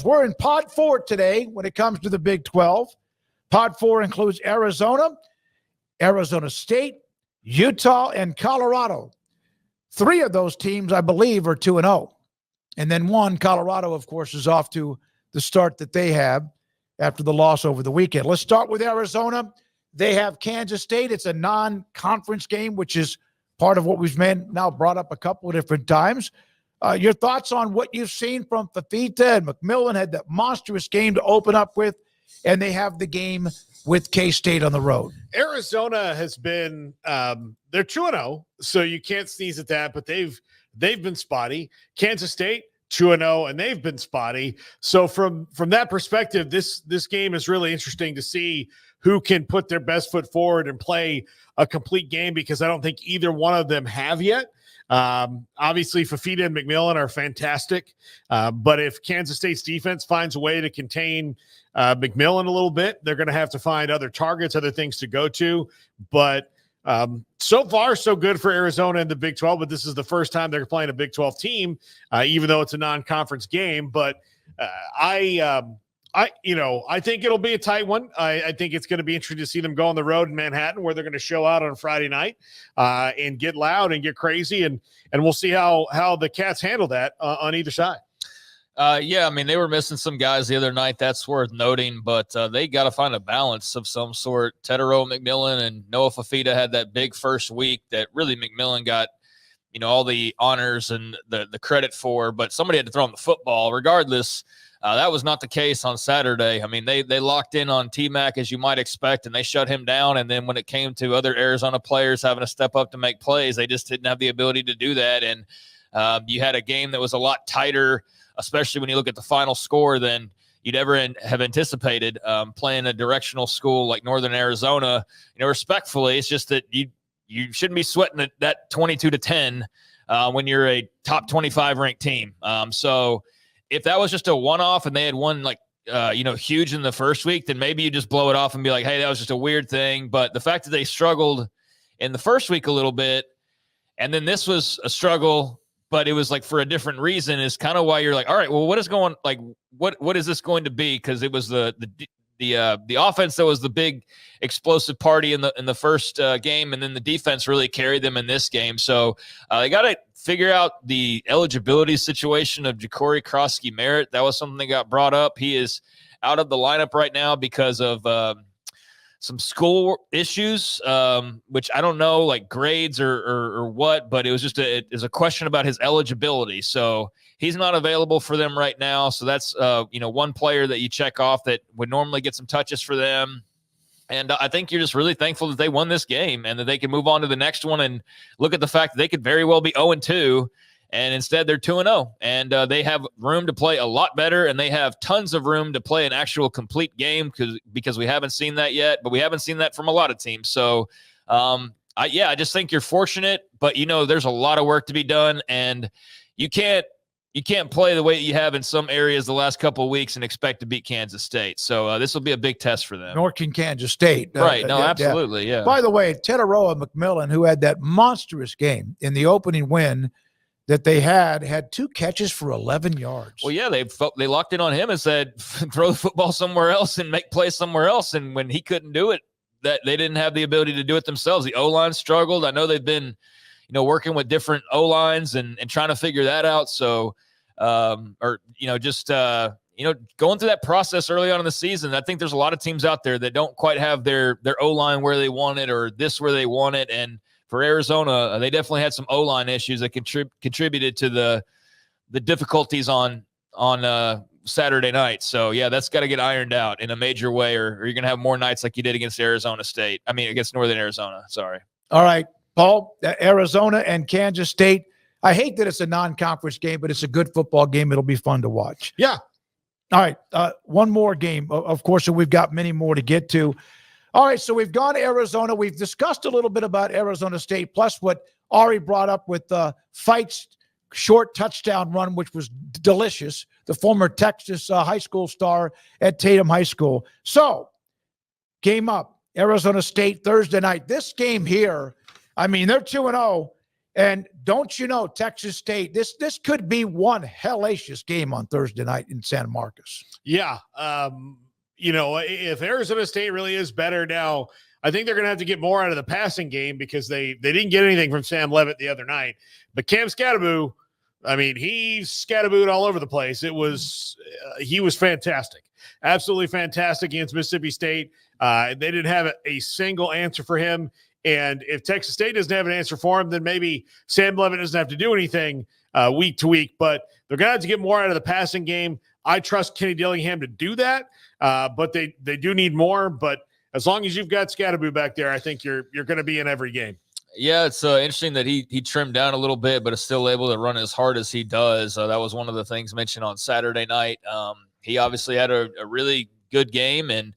conference. We're in Pod 4 today when it comes to the Big 12. Pod 4 includes Arizona, Arizona State, Utah, and Colorado. 3 of those teams, I believe, are 2-0. And then one, Colorado, of course, is off to the start that they have after the loss over the weekend. Let's start with Arizona. They have Kansas State. It's a non-conference game, which is part of what we've now brought up a couple of different times. Your thoughts on what you've seen from Fafita and McMillan had that monstrous game to open up with, and they have the game with K-State on the road. Arizona has been they're 2-0, so you can't sneeze at that, but they've been spotty. Kansas State 2-0, and they've been spotty. So from that perspective, this game is really interesting to see who can put their best foot forward and play a complete game, because I don't think either one of them have yet. Obviously, Fafita and McMillan are fantastic, but if Kansas State's defense finds a way to contain McMillan a little bit, they're going to have to find other targets, other things to go to. But so far, so good for Arizona in the Big 12, but this is the first time they're playing a Big 12 team, even though it's a non-conference game. But I think it'll be a tight one. I think it's going to be interesting to see them go on the road in Manhattan, where they're going to show out on Friday night and get loud and get crazy, and we'll see how the Cats handle that on either side. Yeah, I mean, they were missing some guys the other night. That's worth noting, but they got to find a balance of some sort. Tetero, McMillan, and Noah Fafita had that big first week that really McMillan got, all the honors and the credit for, but somebody had to throw him the football. Regardless, that was not the case on Saturday. I mean, they locked in on T-Mac, as you might expect, and they shut him down. And then when it came to other Arizona players having to step up to make plays, they just didn't have the ability to do that. And you had a game that was a lot tighter, especially when you look at the final score, than you'd ever have anticipated, playing a directional school like Northern Arizona. Respectfully, it's just that you shouldn't be sweating that 22-10 when you're a top 25 ranked team. So if that was just a one-off and they had won huge in the first week, then maybe you just blow it off and be like, hey, that was just a weird thing. But the fact that they struggled in the first week a little bit, and then this was a struggle, but it was like for a different reason, is kind of why you're like, all right, well, what is this going to be? Because it was the offense that was the big explosive party in the first game, and then the defense really carried them in this game. So they got to figure out the eligibility situation of Ja'Cory Krosky-Merritt. That was something that got brought up. He is out of the lineup right now because of some school issues, which I don't know, like grades or what, but it was just a question about his eligibility. So he's not available for them right now. So that's, one player that you check off that would normally get some touches for them. And I think you're just really thankful that they won this game and that they can move on to the next one and look at the fact that they could very well be 0-2, and instead they're 2-0. And they have room to play a lot better, and they have tons of room to play an actual complete game because we haven't seen that yet, but we haven't seen that from a lot of teams. So, I just think you're fortunate, but, there's a lot of work to be done, and you can't play the way you have in some areas the last couple of weeks and expect to beat Kansas State. So this will be a big test for them. Nor can Kansas State. Right. No, absolutely. Yeah. By the way, Tetero McMillan, who had that monstrous game in the opening win that they had 2 catches for 11 yards. Well, yeah, they locked in on him and said, throw the football somewhere else and make plays somewhere else. And when he couldn't do it, that they didn't have the ability to do it themselves. The O-line struggled. I know they've been, working with different O-lines and trying to figure that out. So, going through that process early on in the season, I think there's a lot of teams out there that don't quite have their O-line where they want it or this where they want it. And for Arizona, they definitely had some O-line issues that contributed to the difficulties on Saturday night. So, yeah, that's got to get ironed out in a major way, or you're going to have more nights like you did against against Northern Arizona. Sorry. All right, Paul, Arizona and Kansas State. I hate that it's a non-conference game, but it's a good football game. It'll be fun to watch. Yeah. All right, one more game, of course, and we've got many more to get to. All right, so we've gone to Arizona. We've discussed a little bit about Arizona State, plus what Ari brought up with Fight's short touchdown run, which was delicious, the former Texas high school star at Tatum High School. So, game up, Arizona State Thursday night. This game here, I mean, they're 2-0. And don't you know, Texas State, this could be one hellacious game on Thursday night in San Marcos. Yeah. If Arizona State really is better now, I think they're going to have to get more out of the passing game because they didn't get anything from Sam Levitt the other night. But Cam Scatteroo, I mean, he scatterbooed all over the place. He was fantastic. Absolutely fantastic against Mississippi State. They didn't have a single answer for him. And if Texas State doesn't have an answer for him, then maybe Sam Levitt doesn't have to do anything week to week. But they're going to have to get more out of the passing game. I trust Kenny Dillingham to do that, but they do need more. But as long as you've got Scatterboo back there, I think you're going to be in every game. Yeah, it's interesting that he trimmed down a little bit, but is still able to run as hard as he does. That was one of the things mentioned on Saturday night. He obviously had a really good game, and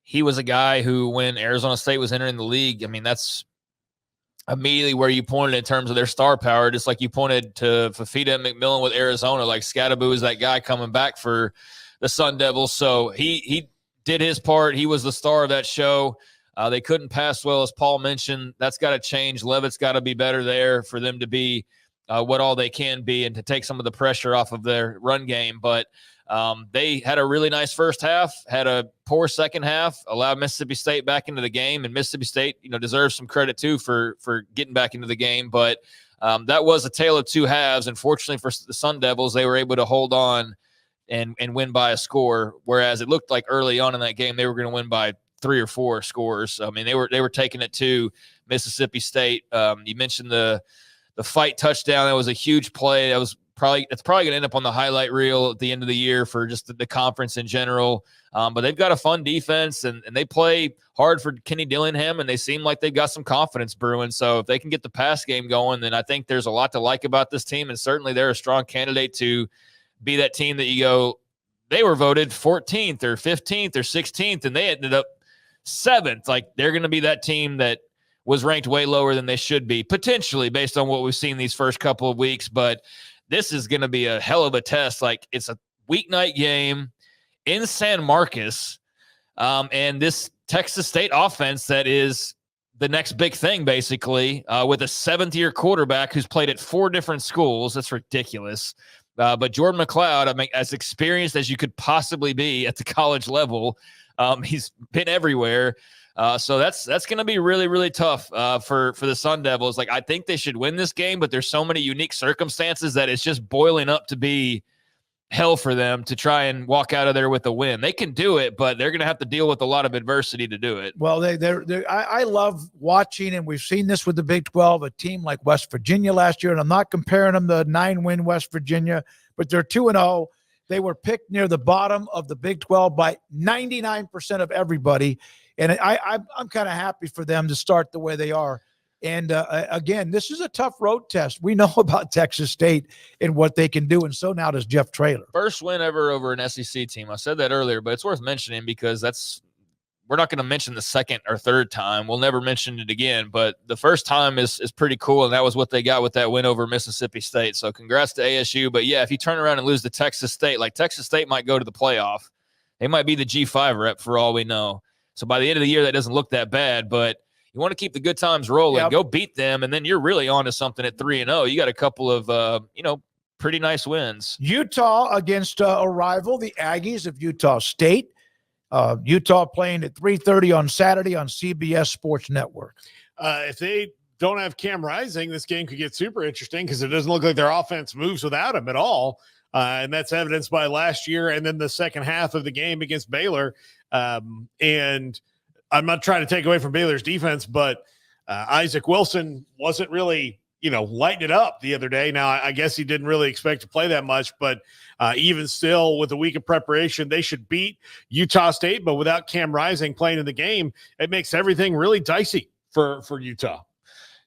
he was a guy who, when Arizona State was entering the league, I mean, that's immediately where you pointed in terms of their star power, just like you pointed to Fafita and McMillan with Arizona. Like Scatterboo is that guy coming back for the Sun Devils. So he did his part. He was the star of that show. They couldn't pass well, as Paul mentioned. That's got to change. Levitt's got to be better there for them to be what all they can be and to take some of the pressure off of their run game. But they had a really nice first half, had a poor second half, allowed Mississippi State back into the game, and Mississippi State, deserves some credit too for getting back into the game. But that was a tale of two halves. Unfortunately for the Sun Devils, they were able to hold on and win by a score, whereas it looked like early on in that game they were going to win by 3 or 4 scores. I mean, they were taking it to Mississippi State. You mentioned the fight touchdown. That was a huge play. It's probably going to end up on the highlight reel at the end of the year for just the conference in general. But they've got a fun defense, and they play hard for Kenny Dillingham, and they seem like they've got some confidence brewing. So if they can get the pass game going, then I think there's a lot to like about this team, and certainly they're a strong candidate to be that team that you go, they were voted 14th or 15th or 16th, and they ended up 7th. Like, they're going to be that team that was ranked way lower than they should be, potentially, based on what we've seen these first couple of weeks. But this is going to be a hell of a test. Like, it's a weeknight game in San Marcos, and this Texas State offense that is the next big thing, basically, with a 7th-year quarterback who's played at 4 different schools. That's ridiculous. But Jordan McLeod, I mean, as experienced as you could possibly be at the college level, he's been everywhere. So that's going to be really, really tough for the Sun Devils. Like, I think they should win this game, but there's so many unique circumstances that it's just boiling up to be hell for them to try and walk out of there with a win. They can do it, but they're going to have to deal with a lot of adversity to do it. Well, I love watching, and we've seen this with the Big 12, a team like West Virginia last year, and I'm not comparing them to 9-win West Virginia, but they're 2-0. They were picked near the bottom of the Big 12 by 99% of everybody, and I'm kind of happy for them to start the way they are. And again, this is a tough road test. We know about Texas State and what they can do, and so now does Jeff Traylor. First win ever over an SEC team. I said that earlier, but it's worth mentioning because we're not going to mention the second or third time. We'll never mention it again, but the first time is pretty cool, and that was what they got with that win over Mississippi State. So congrats to ASU. But, yeah, if you turn around and lose to Texas State, like Texas State might go to the playoff. They might be the G5 rep for all we know. So by the end of the year, that doesn't look that bad, but you want to keep the good times rolling. Yep. Go beat them, and then you're really on to something at 3-0. You got a couple of, pretty nice wins. Utah against a rival, the Aggies of Utah State. Utah playing at 3:30 on Saturday on CBS Sports Network. If they don't have Cam Rising, this game could get super interesting because it doesn't look like their offense moves without him at all. And that's evidenced by last year and then the second half of the game against Baylor. And I'm not trying to take away from Baylor's defense, but Isaac Wilson wasn't really, lighting it up the other day. Now, I guess he didn't really expect to play that much, but even still, with a week of preparation, they should beat Utah State. But without Cam Rising playing in the game, it makes everything really dicey for Utah.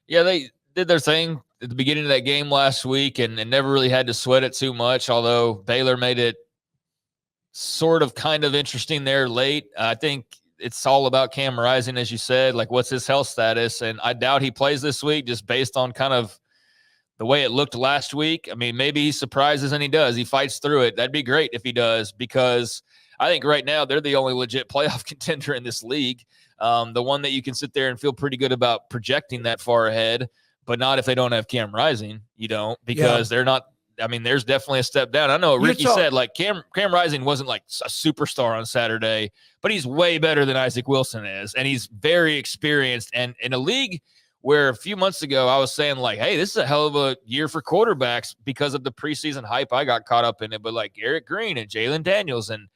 Yeah, they did their thing at the beginning of that game last week and never really had to sweat it too much, although Baylor made it sort of kind of interesting there late. I think it's all about Cam Rising, as you said, like what's his health status. And I doubt he plays this week just based on kind of the way it looked last week. I mean, maybe he surprises and he does. He fights through it. That'd be great if he does, because I think right now they're the only legit playoff contender in this league. The one that you can sit there and feel pretty good about projecting that far ahead. but not if they don't have Cam Rising. You don't, because they're not. I mean, there's definitely a step down. I know what Ricky said, like Cam Rising wasn't like a superstar on Saturday, but he's way better than Isaac Wilson is. And he's very experienced. And in a league where a few months ago I was saying like, hey, this is a hell of a year for quarterbacks because of the preseason hype. I got caught up in it, but like Eric Green and Jalen Daniels and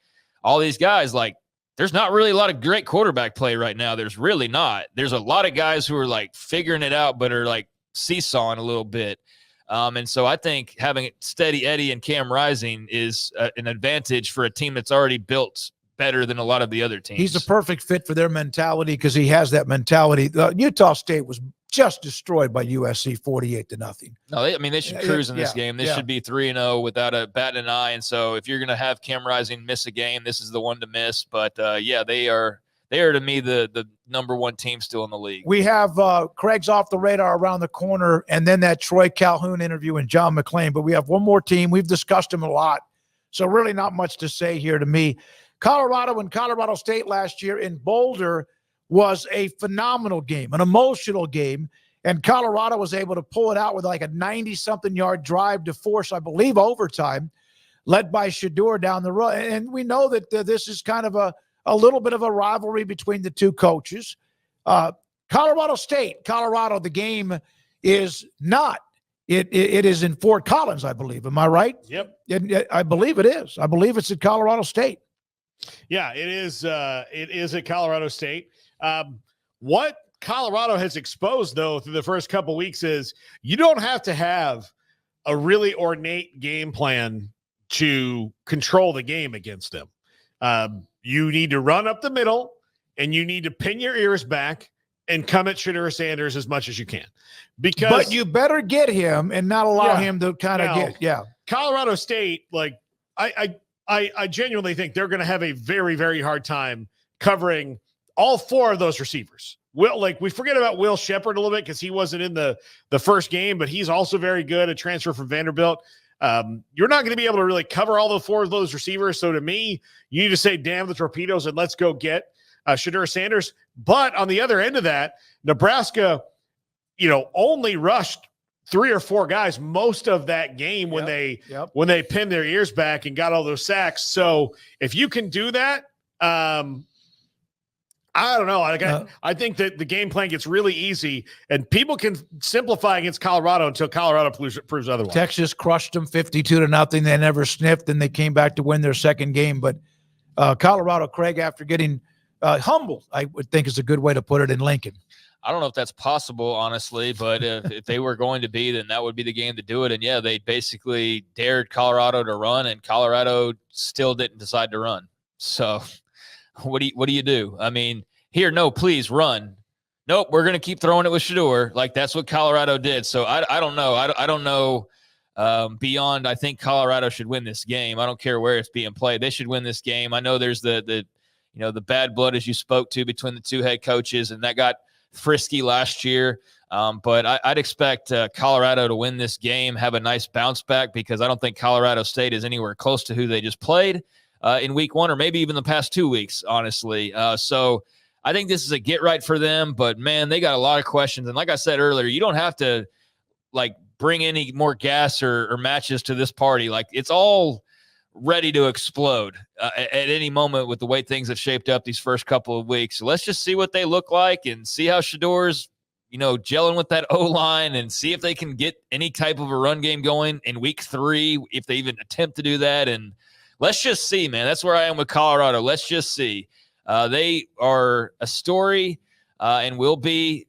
all these guys, like there's not really a lot of great quarterback play right now. There's really not. There's a lot of guys who are like figuring it out, but are like seesawing a little bit. And so I think having Steady Eddie and Cam Rising is an advantage for a team that's already built better than a lot of the other teams. He's a perfect fit for their mentality because he has that mentality. Utah State was just destroyed by USC 48-0. No, they should cruise in this game. This should be 3-0 without a bat and an eye. And so if you're going to have Cam Rising miss a game, this is the one to miss. But they are to me the number one team still in the league. We have Craig's off the radar around the corner, and then that Troy Calhoun interview and John McClain. But we have one more team. We've discussed them a lot, so really not much to say here to me. Colorado and Colorado State last year in Boulder was a phenomenal game, an emotional game, and Colorado was able to pull it out with like a 90-something yard drive to force, I believe, overtime, led by Shedeur down the road. And we know that this is kind of a little bit of a rivalry between the two coaches. Colorado State, Colorado, the game is not. It is in Fort Collins, I believe. Am I right? Yep. I believe it is. I believe it's at Colorado State. Yeah, it is. It is at Colorado State. What Colorado has exposed, though, through the first couple weeks is you don't have to have a really ornate game plan to control the game against them. You need to run up the middle, and you need to pin your ears back and come at Shedeur Sanders as much as you can. But you better get him and not allow him to kind of get. Yeah, Colorado State, like I genuinely think they're going to have a very, very hard time covering all four of those receivers. We forget about Will Shepherd a little bit because he wasn't in the first game, but he's also very good, a transfer from Vanderbilt. You're not going to be able to really cover all the four of those receivers. So to me, you need to say, damn the torpedoes and let's go get Shedeur Sanders. But on the other end of that, Nebraska, only rushed 3 or 4 guys most of that game when they pinned their ears back and got all those sacks. So if you can do that, I don't know. I think that the game plan gets really easy, and people can simplify against Colorado until Colorado proves otherwise. Texas crushed them 52-0. They never sniffed, and they came back to win their second game. But Colorado, Craig, after getting humbled, I would think is a good way to put it in Lincoln. I don't know if that's possible, honestly, but if they were going to be, then that would be the game to do it. And, yeah, they basically dared Colorado to run, and Colorado still didn't decide to run. So what do you do? I mean, here, no, please run. Nope, we're going to keep throwing it with Shedeur. Like, that's what Colorado did. So I don't know. I don't know beyond I think Colorado should win this game. I don't care where it's being played. They should win this game. I know there's the bad blood, as you spoke to, between the two head coaches, and that got frisky last year. But I'd expect Colorado to win this game, have a nice bounce back, because I don't think Colorado State is anywhere close to who they just played in week 1, or maybe even the past 2 weeks, honestly. So I think this is a get right for them, but man, they got a lot of questions. And like I said earlier, you don't have to bring any more gas or matches to this party. Like, it's all ready to explode at any moment with the way things have shaped up these first couple of weeks. So let's just see what they look like and see how Shedeur's, gelling with that O-line, and see if they can get any type of a run game going in week 3, if they even attempt to do that. And let's just see, man. That's where I am with Colorado. Let's just see. They are a story and will be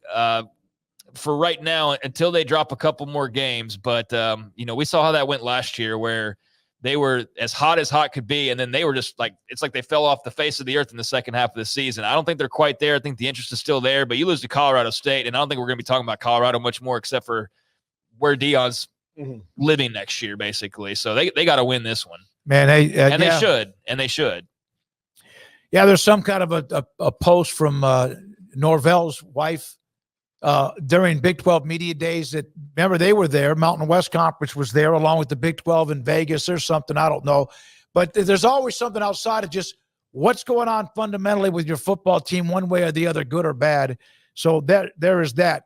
for right now until they drop a couple more games. But, we saw how that went last year, where they were as hot could be, and then they were just it's like they fell off the face of the earth in the second half of the season. I don't think they're quite there. I think the interest is still there, but you lose to Colorado State, and I don't think we're going to be talking about Colorado much more, except for where Deion's living next year, basically. So they got to win this one. Man, they should. Yeah, there's some kind of a post from Norvell's wife during Big 12 media days that, remember, they were there. Mountain West Conference was there along with the Big 12 in Vegas. There's something, I don't know. But there's always something outside of just what's going on fundamentally with your football team, one way or the other, good or bad. So there is that.